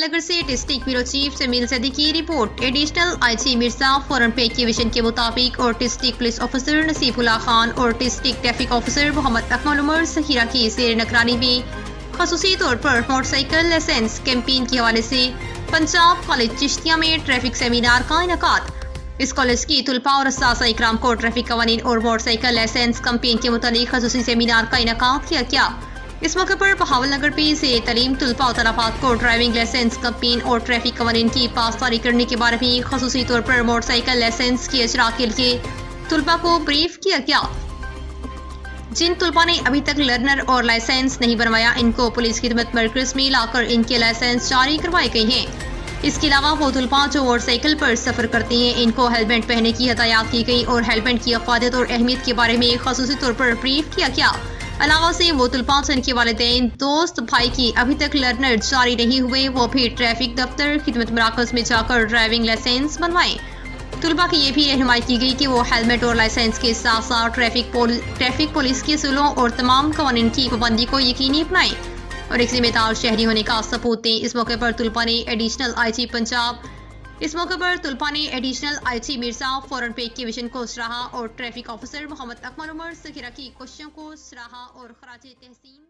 نگر سے district bureau chief جمیل زیدی کی report. Additional I جی مرزا فورن پے کی ویژن کے مطابق اور ڈسٹرکٹ پولیس آفیسر نصیب اللہ خان اور ڈسٹرکٹ ٹریفک آفیسر محمد اکمل عمر ظہیرہ کی زیر نگرانی میں خصوصی طور پر موٹر سائیکل لائسنس کیمپین کے حوالے سے پنجاب کالج چشتیاں میں ٹریفک سیمینار کا انعقاد۔ اس کالج کی طلبہ اور اساتذہ اکرام کو ٹریفک قوانین اور موٹر سائیکل لائسنس کیمپین کے متعلق خصوصی سیمینار کا انعقاد کیا گیا۔ اس موقع پر بہاول نگر پہ زیر تعلیم طلبہ و طالبات کو ڈرائیونگ لائسنس کیمپین اور ٹریفک قوانین کی پاسداری کرنے کے بارے میں خصوصی طور پر موٹر سائیکل لائسنس کی اجرا کے لیے طلبہ کو بریف کیا گیا۔ جن طلبہ نے ابھی تک لرنر اور لائسنس نہیں بنوایا ان کو پولیس خدمت مرکز میں لا کر ان کے لائسنس جاری کروائے گئے ہیں۔ اس کے علاوہ وہ طلبہ جو موٹر سائیکل پر سفر کرتے ہیں ان کو ہیلمٹ پہننے کی ہدایات کی گئی اور ہیلمٹ کی افادیت اور اہمیت کے بارے میں خصوصی طور پر بریف کیا گیا۔ علاوہ سے وہ طلبہ جن کے والدین دوست بھائی کی ابھی تک لرنر جاری نہیں ہوئے وہ بھی ٹریفک دفتر خدمت مراکز میں جا کر ڈرائیونگ لائسنس بنوائیں۔ طلبہ کی یہ بھی رہنمائی کی گئی کہ وہ ہیلمٹ اور لائسنس کے ساتھ ساتھ ٹریفک پولیس کے اصولوں اور تمام قوانین کی پابندی کو یقینی بنائیں اور ایک ذمہ دار شہری ہونے کا ثبوت دیں۔ اس موقع پر طلبہ نے ایڈیشنل آئی جی مرزا فورن پے کی ویژن کو سراہا اور ٹریفک آفیسر محمد اکمل عمر ظہیرہ کی کوششوں کو سراہا اور خراج تحسین